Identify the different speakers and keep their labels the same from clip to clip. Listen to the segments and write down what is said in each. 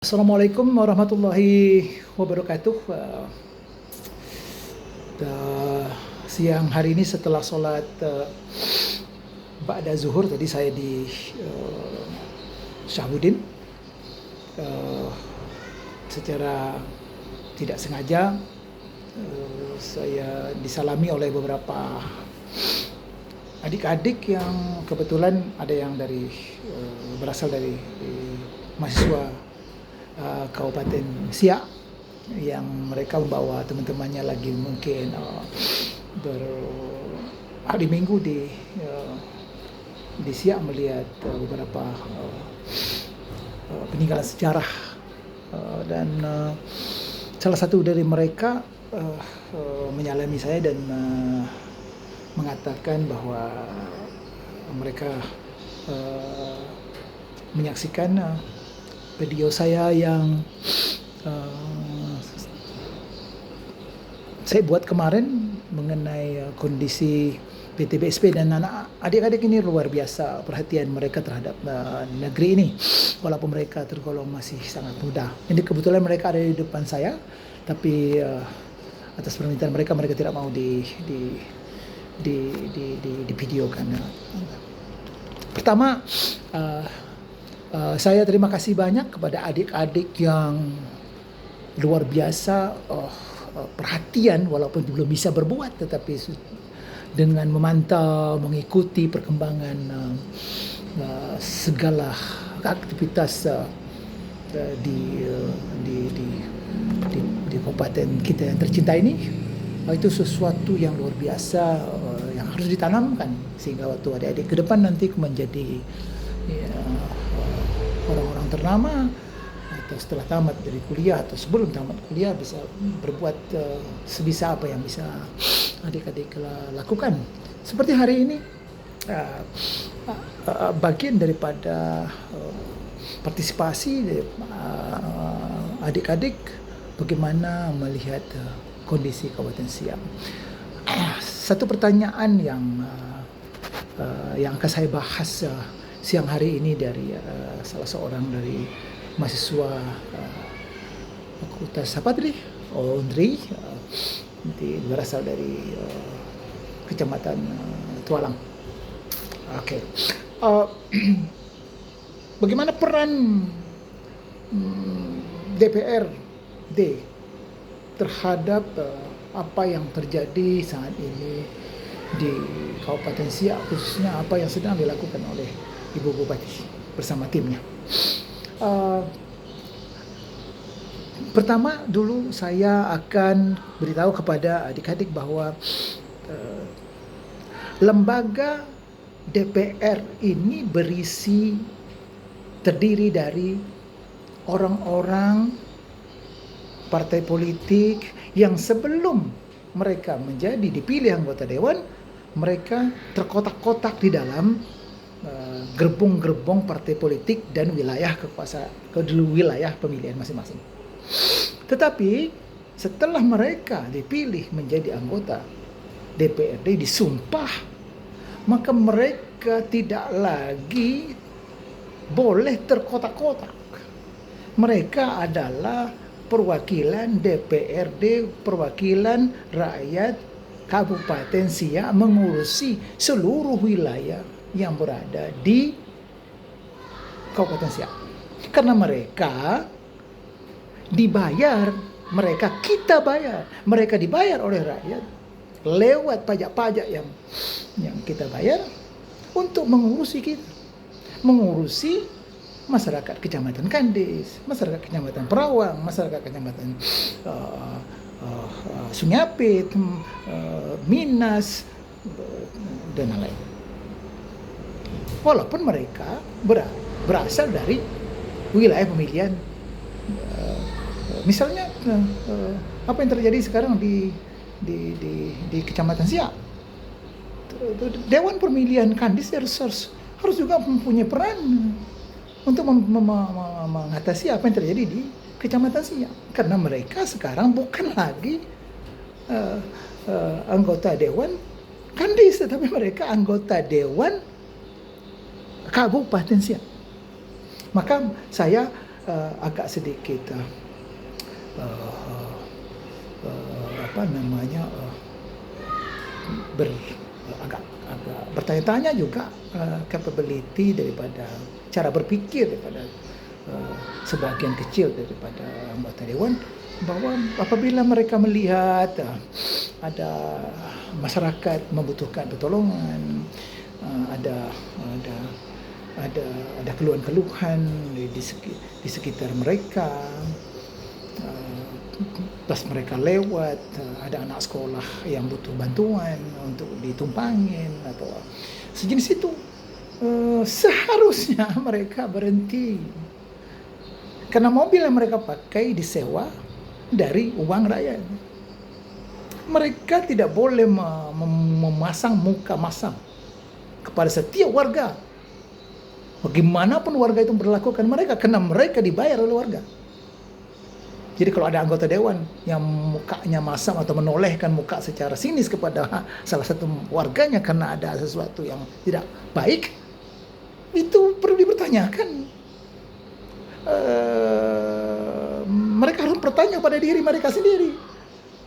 Speaker 1: Assalamualaikum warahmatullahi wabarakatuh. Siang hari ini setelah sholat ba'da zuhur tadi saya di Syahbudin, secara tidak sengaja saya disalami oleh beberapa adik-adik yang kebetulan ada yang berasal dari mahasiswa Kabupaten Siak, yang mereka membawa teman-temannya lagi mungkin hari Minggu di Siak melihat beberapa peninggalan sejarah, dan salah satu dari mereka menyalami saya dan mengatakan bahwa mereka menyaksikan video saya yang saya buat kemarin mengenai kondisi PTBSP, dan adik-adik ini luar biasa perhatian mereka terhadap negeri ini walaupun mereka tergolong masih sangat muda. Ini kebetulan mereka ada di depan saya, tapi atas permintaan mereka tidak mau di videokan. Pertama, saya terima kasih banyak kepada adik-adik yang luar biasa perhatian walaupun belum bisa berbuat, tetapi dengan memantau, mengikuti perkembangan segala aktivitas di kabupaten kita yang tercinta ini, itu sesuatu yang luar biasa yang harus ditanamkan sehingga waktu adik-adik ke depan nanti menjadi orang-orang ternama, atau setelah tamat dari kuliah atau sebelum tamat kuliah bisa berbuat sebisa apa yang bisa adik-adik lakukan. Seperti hari ini, bagian daripada partisipasi dari adik-adik bagaimana melihat kondisi Kabupaten Siak. Satu pertanyaan yang akan saya bahas siang hari ini dari salah seorang dari mahasiswa Fakultas apa tadi? Undri, berasal dari Kecamatan Tualang. Oke. Bagaimana peran DPRD terhadap apa yang terjadi saat ini di Kabupaten Siak, khususnya apa yang sedang dilakukan oleh Ibu Bupati bersama timnya. Pertama dulu saya akan beritahu kepada adik-adik bahwa lembaga DPR ini terdiri dari orang-orang partai politik yang sebelum mereka menjadi dipilih anggota dewan, mereka terkotak-kotak di dalam gerbong-gerbong partai politik dan wilayah wilayah pemilihan masing-masing. Tetapi setelah mereka dipilih menjadi anggota DPRD, disumpah, maka mereka tidak lagi boleh terkotak-kotak. Mereka adalah perwakilan DPRD, perwakilan rakyat Kabupaten Siak, mengurusi seluruh wilayah yang berada di Kabupaten Siak. Karena mereka dibayar, kita bayar, mereka dibayar oleh rakyat lewat pajak-pajak yang kita bayar untuk mengurusi kita, mengurusi masyarakat Kecamatan Kandis, masyarakat Kecamatan Perawang, masyarakat Kecamatan Sungai Apit, Minas, dan lain-lain. Walaupun mereka berasal dari wilayah pemilihan, misalnya apa yang terjadi sekarang di Kecamatan Siak, Dewan Pemilihan Kandis harus juga mempunyai peran untuk mengatasi apa yang terjadi di Kecamatan Siak, karena mereka sekarang bukan lagi anggota Dewan Kandis, tetapi mereka anggota Dewan Kabupaten Siak. Maka saya agak sedikit uh, agak bertanya-tanya juga capability daripada cara berpikir daripada sebagian kecil daripada anggota dewan, bahwa apabila mereka melihat ada masyarakat membutuhkan pertolongan, ada keluhan-keluhan di sekitar mereka, pas mereka lewat, ada anak sekolah yang butuh bantuan untuk ditumpangin atau sejenis itu, seharusnya mereka berhenti, karena mobil yang mereka pakai disewa dari uang rakyat. Mereka tidak boleh memasang muka masam kepada setiap warga. Bagaimanapun warga itu berlakukan mereka, karena mereka dibayar oleh warga. Jadi kalau ada anggota dewan yang mukanya masam atau menolehkan muka secara sinis kepada salah satu warganya karena ada sesuatu yang tidak baik, itu perlu dipertanyakan. Mereka harus bertanya pada diri mereka sendiri.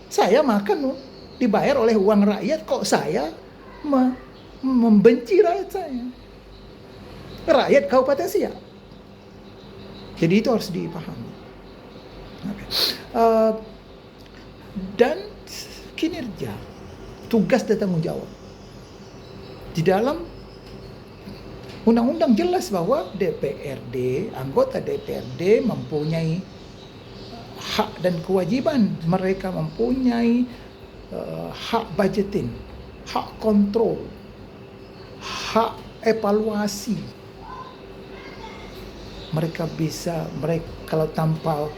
Speaker 1: Saya makan dibayar oleh uang rakyat, kok saya membenci rakyat saya, rakyat Kabupaten Siak. Jadi itu harus dipahami. Dan kinerja, tugas dan tanggung jawab. Di dalam undang-undang jelas bahwa DPRD, anggota DPRD mempunyai hak dan kewajiban. Mereka mempunyai hak budgeting, hak kontrol, hak evaluasi. Mereka kalau tanpa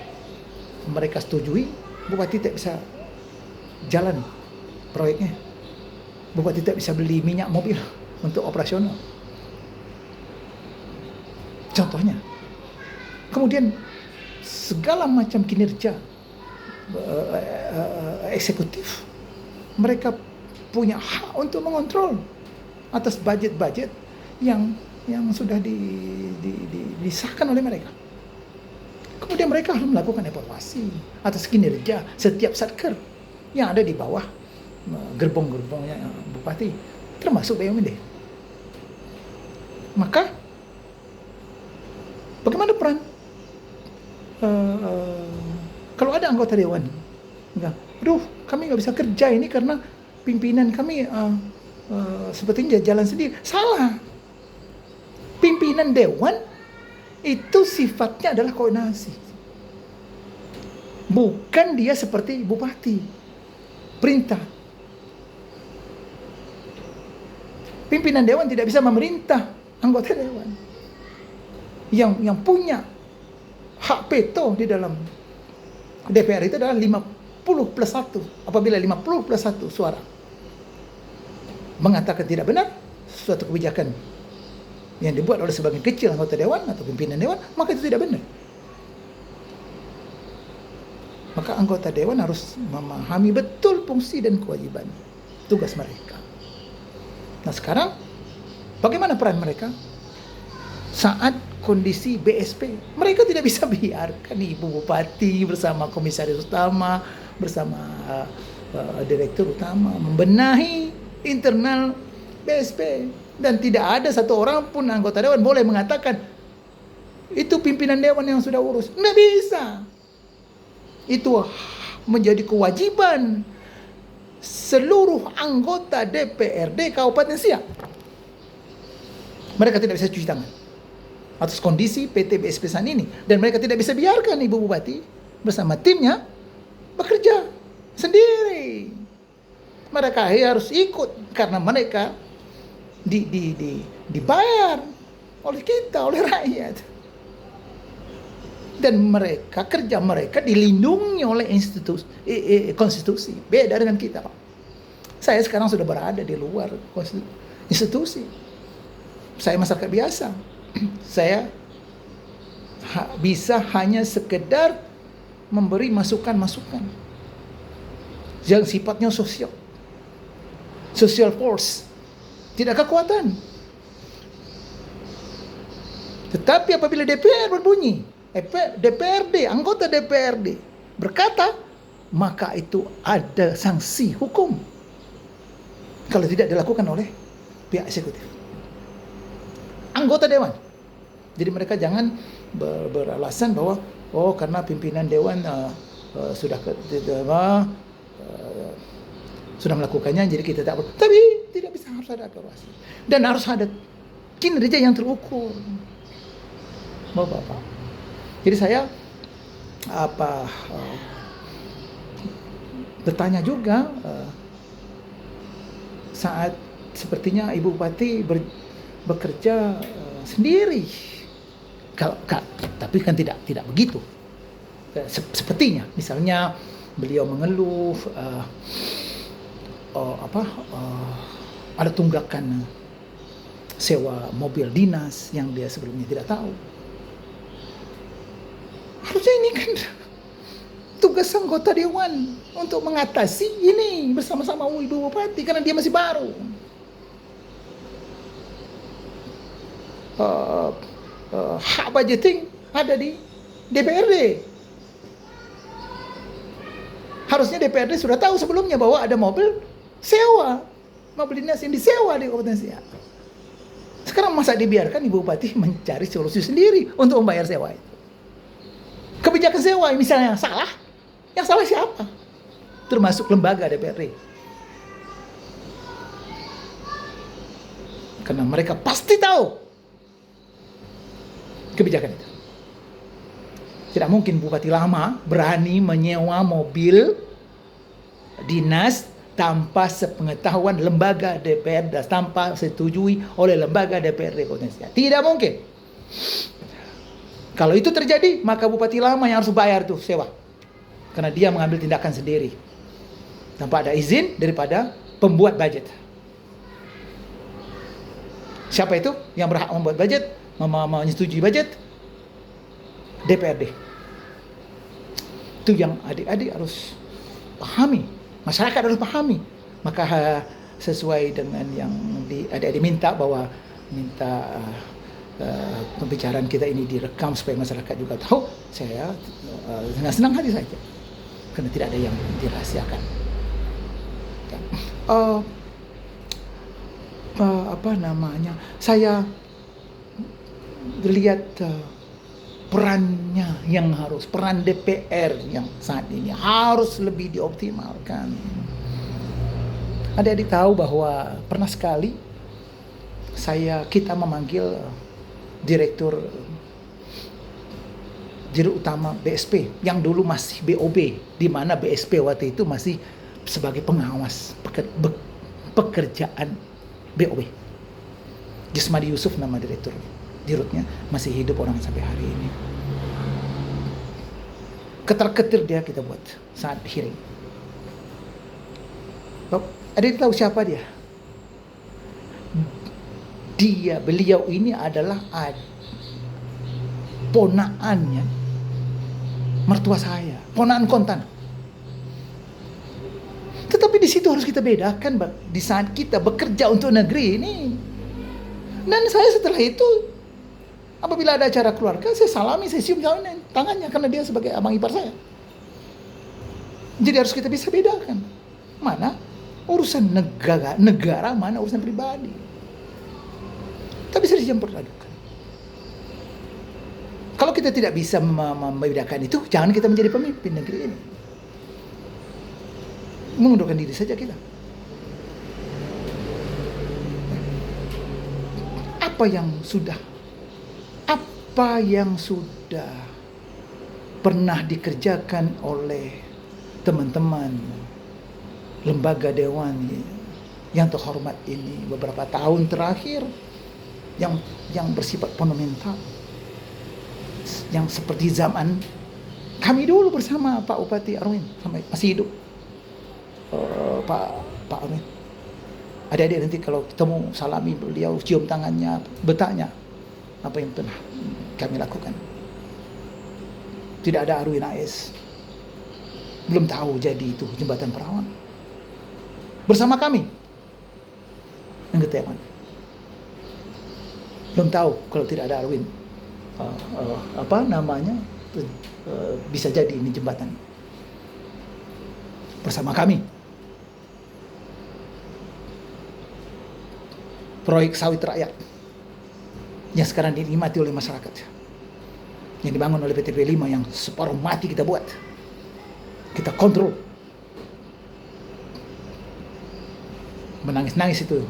Speaker 1: mereka setujui, bupati tidak bisa jalan proyeknya. Bupati tidak bisa beli minyak mobil untuk operasional. Contohnya. Kemudian segala macam kinerja eksekutif, mereka punya hak untuk mengontrol atas budget-budget yang sudah disahkan oleh mereka. Kemudian mereka harus melakukan evaluasi atas kinerja setiap satker yang ada di bawah gerbong-gerbongnya bupati, termasuk BUMD. Maka bagaimana peran kalau ada anggota dewan, aduh kami nggak bisa kerja ini karena pimpinan kami sepertinya jalan sendiri. Salah. Pimpinan dewan itu sifatnya adalah koordinasi, bukan dia seperti bupati perintah. Pimpinan dewan tidak bisa memerintah anggota dewan. Yang punya hak veto di dalam DPR itu adalah 50+1. Apabila 50+1 suara mengatakan tidak benar suatu kebijakan yang dibuat oleh sebagian kecil anggota dewan atau pimpinan dewan, maka itu tidak benar. Maka anggota dewan harus memahami betul fungsi dan kewajiban tugas mereka. Nah sekarang bagaimana peran mereka saat kondisi BSP? Mereka tidak bisa biarkan Ibu Bupati bersama Komisaris Utama, bersama Direktur Utama membenahi internal BSP. Dan tidak ada satu orang pun anggota dewan boleh mengatakan itu pimpinan dewan yang sudah urus. Nggak bisa. Itu menjadi kewajiban seluruh anggota DPRD Kabupaten Siak. Mereka tidak bisa cuci tangan atas kondisi PT BSP San ini. Dan mereka tidak bisa biarkan Ibu Bupati bersama timnya bekerja sendiri. Mereka harus ikut karena mereka dibayar oleh kita, oleh rakyat. Dan kerja mereka dilindungi oleh konstitusi. Beda dengan kita, Pak. Saya sekarang sudah berada di luar institusi. Saya masyarakat biasa. Saya bisa hanya sekedar memberi masukan-masukan yang sifatnya social force, tidak kekuatan. Tetapi apabila DPR berbunyi, DPRD, anggota DPRD berkata, maka itu ada sanksi hukum kalau tidak dilakukan oleh pihak eksekutif. Anggota dewan. Jadi mereka jangan beralasan bahwa karena pimpinan dewan sudah melakukannya, jadi kita tak boleh. Tapi tidak bisa, harus ada evaluasi dan harus ada kinerja yang terukur, Bapak. Jadi saya bertanya juga saat sepertinya Ibu Bupati bekerja sendiri. Tapi kan tidak begitu. Sepertinya, misalnya beliau mengeluh ada tunggakan sewa mobil dinas yang dia sebelumnya tidak tahu. Harusnya ini kan tugas anggota dewan untuk mengatasi ini bersama-sama Ibu Bupati karena dia masih baru. Hak budgeting ada di DPRD. Harusnya DPRD sudah tahu sebelumnya bahwa ada mobil sewa, mobil dinas yang disewa di Kabupaten Siak. Sekarang masa dibiarkan Ibu Bupati mencari solusi sendiri untuk membayar sewa itu? Kebijakan sewa misalnya salah, yang salah siapa? Termasuk lembaga DPRD. Karena mereka pasti tahu kebijakan itu. Tidak mungkin bupati lama berani menyewa mobil dinas tanpa sepengetahuan lembaga DPRD, tanpa setujui oleh lembaga DPRD Kabupaten. Tidak mungkin. Kalau itu terjadi, maka bupati lama yang harus bayar tuh sewa. Karena dia mengambil tindakan sendiri tanpa ada izin daripada pembuat budget. Siapa itu yang berhak membuat budget, menyetujui budget? DPRD. Itu yang adik-adik harus pahami, masyarakat harus pahami. Maka sesuai dengan yang adik-adik minta pembicaraan kita ini direkam supaya masyarakat juga tahu, saya dengan senang hati saja karena tidak ada yang dirahasiakan. Saya lihat peran DPR yang saat ini harus lebih dioptimalkan. Adik-adik tahu bahwa pernah sekali kita memanggil Direktur Utama BSP yang dulu masih BOB, di mana BSP waktu itu masih sebagai pengawas pekerjaan BOB. Gismadi Yusuf nama dirutnya, masih hidup orang sampai hari ini. Ketar-ketir dia kita buat saat hearing. Ada yang tahu siapa dia? Beliau ini adalah ponaannya mertua saya, ponaan kontan. Tetapi di situ harus kita bedakan, di saat kita bekerja untuk negeri ini. Dan saya setelah itu, apabila ada acara keluarga, saya salami, saya cium tangannya karena dia sebagai abang ipar saya. Jadi harus kita bisa bedakan mana urusan negara, mana urusan pribadi. Tapi bisa dicampur-adukan. Kalau kita tidak bisa membedakan itu, jangan kita menjadi pemimpin negeri ini. Mengundurkan diri saja kita. Apa yang sudah pernah dikerjakan oleh teman-teman lembaga dewan yang terhormat ini beberapa tahun terakhir, yang bersifat fundamental, yang seperti zaman kami dulu bersama Pak Bupati Arwin sampai masih hidup, Pak Arwin. Adik-adik nanti kalau ketemu salami beliau, cium tangannya, bertanya apa yang pernah kami lakukan. Tidak ada Arwin AS, belum tahu jadi itu jembatan perawan bersama kami yang Ketewan. Belum tahu kalau tidak ada Arwin apa namanya, bisa jadi ini jembatan bersama kami. Proyek sawit rakyat yang sekarang dinikmati oleh masyarakat, yang dibangun oleh PTP 5 yang separuh mati kita buat, kita kontrol. Menangis-nangis itu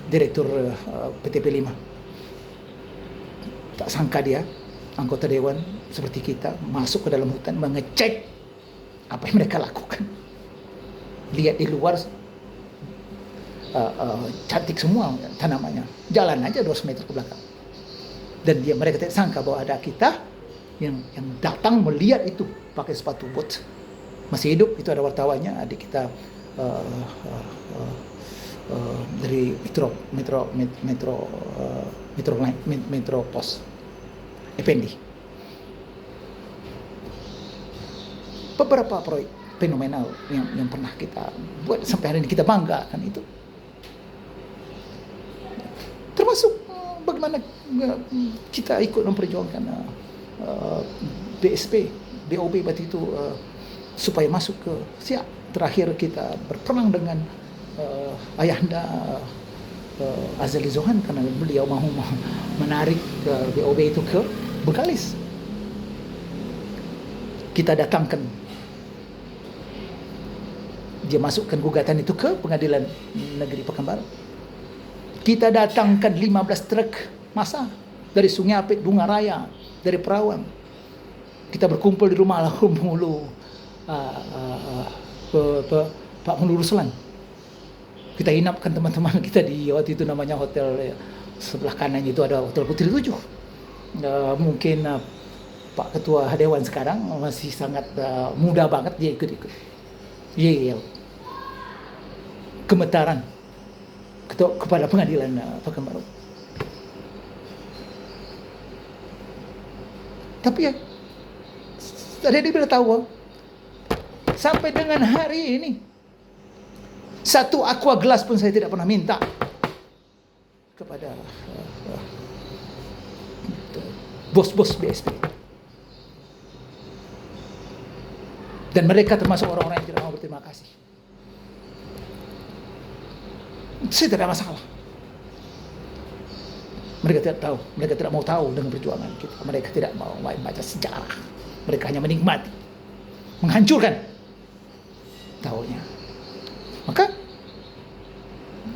Speaker 1: direktur PTP 5. Tak sangka dia, anggota dewan seperti kita, masuk ke dalam hutan mengecek apa yang mereka lakukan. Lihat di luar cantik semua tanamannya, jalan aja 200 meter ke belakang. Dan mereka tidak sangka bahwa ada kita yang datang melihat itu pakai sepatu bot, masih hidup. Itu ada wartawannya, adik kita dari Metro Pos Effendi. Beberapa proyek fenomenal yang pernah kita buat sampai hari ini kita banggakan itu, termasuk bagaimana kita ikut memperjuangkan BSP, BOB waktu itu supaya masuk ke siap. Terakhir kita berperang dengan ayahanda Azali Zohan karena beliau mahu menarik BOB itu ke Bengkalis. Kita datangkan, dia masukkan gugatan itu ke Pengadilan Negeri Pekanbaru. Kita datangkan 15 truk massa dari Sungai Apit, Bunga Raya, dari Perawang. Kita berkumpul di rumah almarhum Pak Hulu Ruslan. Kita inapkan teman-teman kita di waktu itu namanya hotel, sebelah kanannya itu ada Hotel Putri 7. Mungkin Pak Ketua Dewan sekarang masih sangat muda banget, dia ikut-ikut. Iya, gemetaran kepada Pengadilan Pekanbaru. Tapi ya, tadi dia bila tahu, sampai dengan hari ini satu aqua gelas pun saya tidak pernah minta kepada bos-bos BSP. Dan mereka termasuk orang-orang yang tidak mau berterima kasih. Saya tidak ada masalah. Mereka tidak tahu, mereka tidak mau tahu dengan perjuangan kita. Mereka tidak mau baca sejarah. Mereka hanya menikmati, menghancurkan tahunya. Maka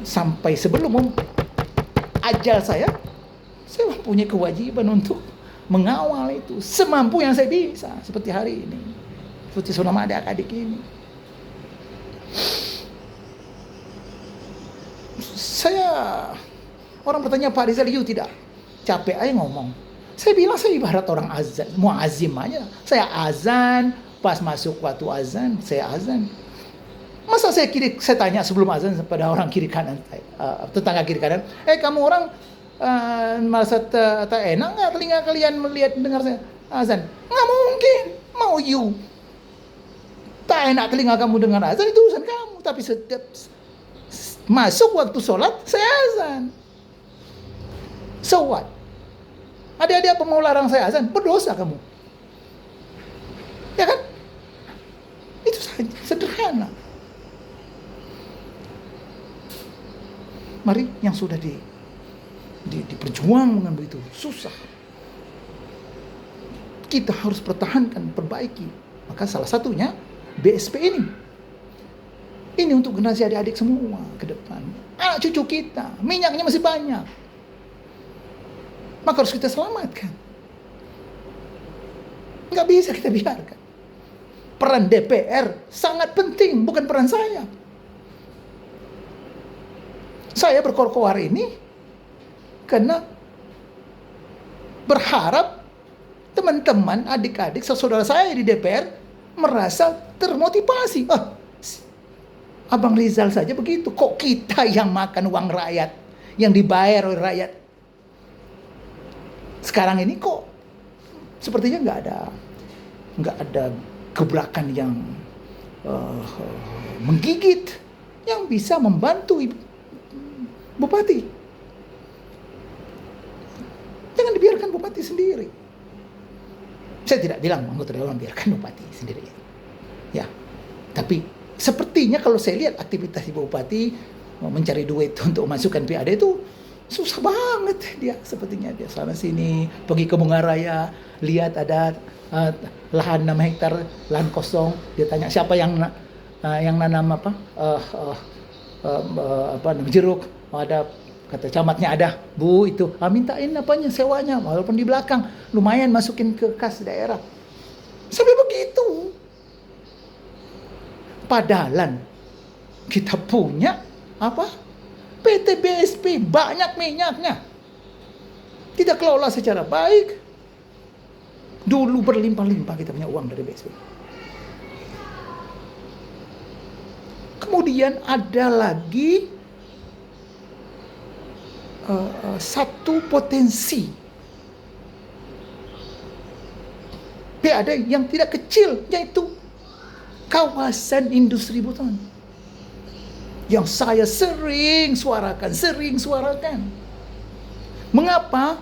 Speaker 1: sampai sebelum ajal saya mempunyai kewajiban untuk mengawal itu semampu yang saya bisa, seperti hari ini, seperti selama adik-adik ini. Orang bertanya, Pak Rizal, you tidak capek aja ngomong? Saya bilang saya ibarat orang azan, mau azim aja. Saya azan, pas masuk waktu azan, saya azan. Masa saya tanya sebelum azan pada orang kiri kanan, tetangga kiri kanan, kamu orang merasa tak enak nggak telinga kalian melihat dengar saya azan? Nggak mungkin, mau you. Tak enak telinga kamu dengar azan, itu urusan kamu. Tapi setiap masuk waktu sholat, saya azan. So what? Ada-ada apa mau larang saya azan? Berdosa kamu. Ya kan? Itu saja, sederhana. Mari yang sudah diperjuang dengan begitu susah, kita harus pertahankan, perbaiki. Maka salah satunya BSP ini. Ini untuk generasi adik-adik semua ke depan. Anak cucu kita, minyaknya masih banyak. Maka harus kita selamatkan. Nggak bisa kita biarkan. Peran DPR sangat penting, bukan peran saya. Saya berkor-kor ini karena berharap teman-teman, adik-adik, saudara saya di DPR merasa termotivasi. Abang Rizal saja begitu, kok kita yang makan uang rakyat, yang dibayar oleh rakyat, sekarang ini kok sepertinya nggak ada gebrakan yang menggigit yang bisa membantu Bupati. Jangan dibiarkan biarkan bupati sendiri. Saya tidak bilang anggota dewan biarkan bupati sendiri. Ya, tapi sepertinya kalau saya lihat aktivitas Ibu Bupati mencari duit untuk masukkan PAD itu susah banget dia. Sepertinya dia sana sini pergi ke Bungaraya, lihat ada lahan 6 hektar lahan kosong, dia tanya siapa yang nanam jeruk. Ada, kata camatnya ada, Bu itu mintain sewanya walaupun di belakang, lumayan masukin ke kas daerah. Sampai begitu. Padahal kita punya PT BSP banyak minyaknya, tidak kelola secara baik. Dulu berlimpah-limpah kita punya uang dari BSP. Kemudian ada lagi satu potensi PAD yang tidak kecil, yaitu kawasan industri Buton, yang saya sering suarakan. Mengapa?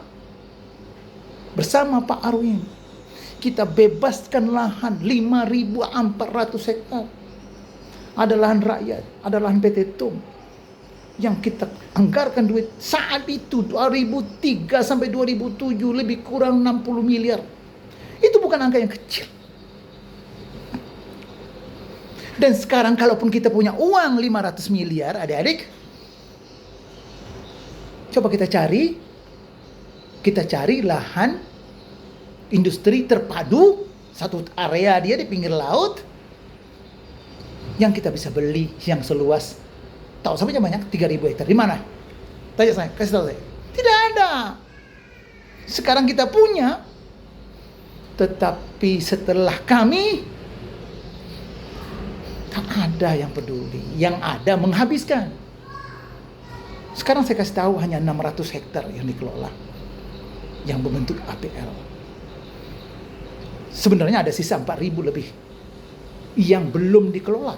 Speaker 1: Bersama Pak Arwin kita bebaskan lahan 5.400 hektar. Ada lahan rakyat, ada lahan PT TUM yang kita anggarkan duit saat itu 2003 sampai 2007 lebih kurang 60 miliar. Itu bukan angka yang kecil. Dan sekarang kalaupun kita punya uang 500 miliar, adik-adik, coba kita cari lahan industri terpadu, satu area dia di pinggir laut, yang kita bisa beli yang seluas, tahu sampai banyak 3.000 hektar. Di mana? Tanya saya, kasih tahu saya. Tidak ada. Sekarang kita punya, tetapi setelah kami tak ada yang peduli, yang ada menghabiskan. Sekarang saya kasih tahu hanya 600 hektar yang dikelola, yang berbentuk APL. Sebenarnya ada sisa 4.000 lebih yang belum dikelola.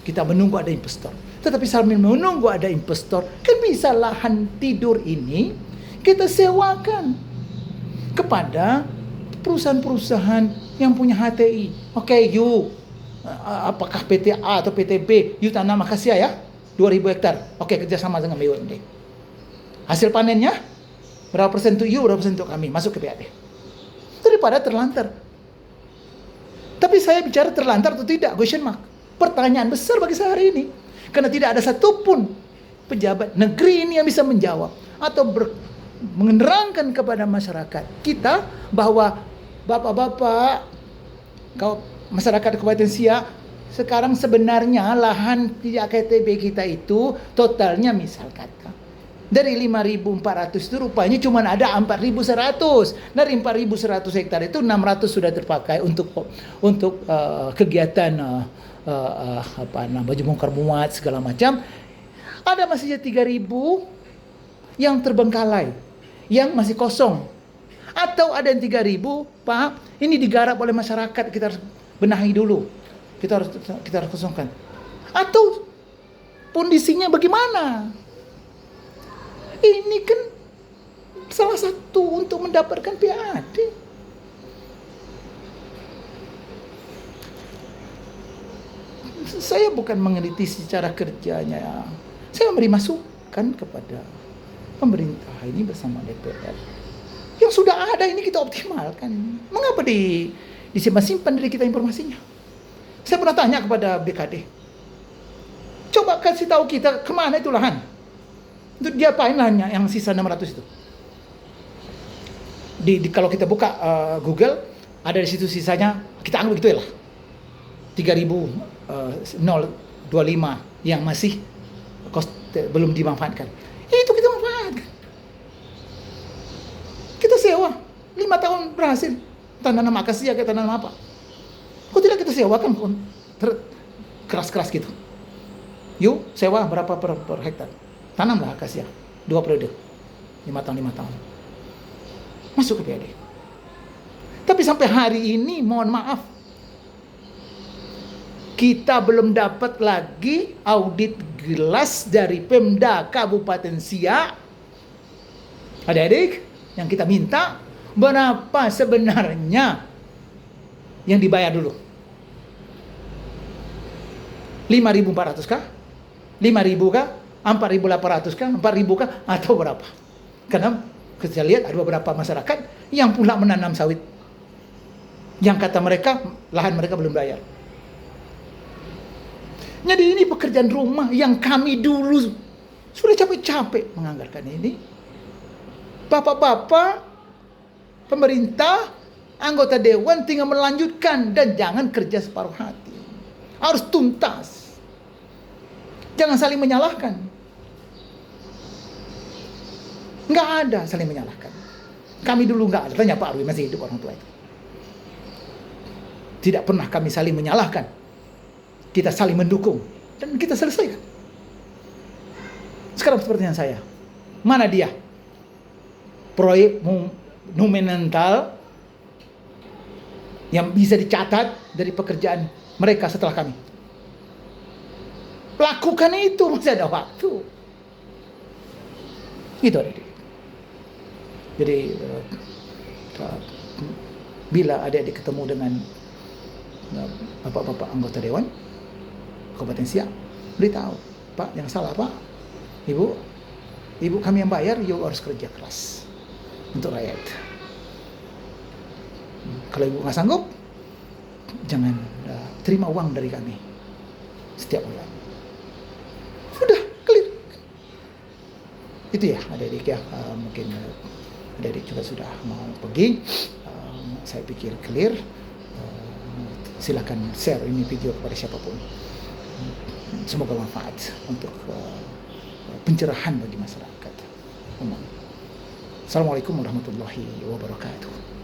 Speaker 1: Kita menunggu ada investor. Tetapi sambil menunggu ada investor, kan bisa lahan tidur ini kita sewakan kepada perusahaan-perusahaan yang punya HTI. Oke, you apakah PT A atau PT B, you tanam akasia ya, 2.000 hektar. Oke, kerjasama dengan BUMD. Hasil panennya berapa persen untuk you, berapa persen untuk kami, masuk ke PAD. Daripada terlantar. Tapi saya bicara terlantar atau tidak, question mark. Pertanyaan besar bagi saya hari ini. Karena tidak ada satupun pejabat negeri ini yang bisa menjawab atau menerangkan kepada masyarakat kita bahwa bapak-bapak, masyarakat Kabupaten Siak, sekarang sebenarnya lahan di KTB kita itu totalnya misal kata dari 5.400 itu rupanya cuma ada 4.100. Dari 4.100 hektar itu 600 sudah terpakai untuk kegiatan baju bongkar muat segala macam. Ada masih 3.000 yang terbengkalai, yang masih kosong. Atau ada yang 3.000, Pak, ini digarap oleh masyarakat, kita harus benahi dulu. Kita harus kosongkan. Atau kondisinya bagaimana? Ini kan salah satu untuk mendapatkan PAD. Saya bukan meneliti secara kerjanya. Saya memberi masukan kepada pemerintah ini bersama DPR. Yang sudah ada ini kita optimalkan. Mengapa disimpan-simpan dari kita informasinya? Saya pernah tanya kepada BKD. Coba kasih tahu kita kemana itu lahan. Itu dia apain lahannya yang sisa 600 itu. Kalau kita buka Google, ada di situ sisanya, kita anggap gitu ya lah. 3.025 yang masih belum dimanfaatkan. Itu kita manfaatkan. Kita sewa 5 tahun berhasil. Tanam akasia, kita tanam apa? Kok tidak kita sewakan keras-keras gitu? Yuk, sewa berapa per hektar? Tanamlah akasia 2 periode, 5 tahun. Masuk ke PAD. Tapi sampai hari ini, mohon maaf, kita belum dapat lagi audit jelas dari Pemda Kabupaten Siak. Adik-adik, yang kita minta Berapa sebenarnya yang dibayar dulu? 5.400 kah? 5.000 kah? 4.800 kah? 4.000 kah? Atau berapa? Karena kita lihat ada beberapa masyarakat yang pula menanam sawit, yang kata mereka lahan mereka belum bayar. Jadi ini pekerjaan rumah yang kami dulu sudah capek-capek menganggarkan ini. Bapak-bapak pemerintah, anggota dewan tinggal melanjutkan, dan jangan kerja separuh hati. Harus tuntas. Jangan saling menyalahkan. Nggak ada saling menyalahkan. Kami dulu nggak ada. Tanya Pak Arwi, masih hidup orang tua itu. Tidak pernah kami saling menyalahkan. Kita saling mendukung. Dan kita selesaikan. Sekarang seperti yang saya. Mana dia? Proyek monumental yang bisa dicatat dari pekerjaan mereka setelah kami. Lakukan itu, masih ada waktu. Itu adik-adik. Jadi bila adik-adik ketemu dengan bapak-bapak anggota dewan Kabupaten Siak, beritahu, Pak, yang salah Pak, Ibu kami yang bayar, you harus kerja keras untuk rakyat. Kalau ibu nggak sanggup, jangan terima uang dari kami setiap bulan. Sudah clear. Itu ya adik-adik ya. Mungkin adik-adik juga sudah mau pergi. Saya pikir clear. Silakan share ini video kepada siapapun. Semoga manfaat untuk pencerahan bagi masyarakat umum. Assalamualaikum warahmatullahi wabarakatuh.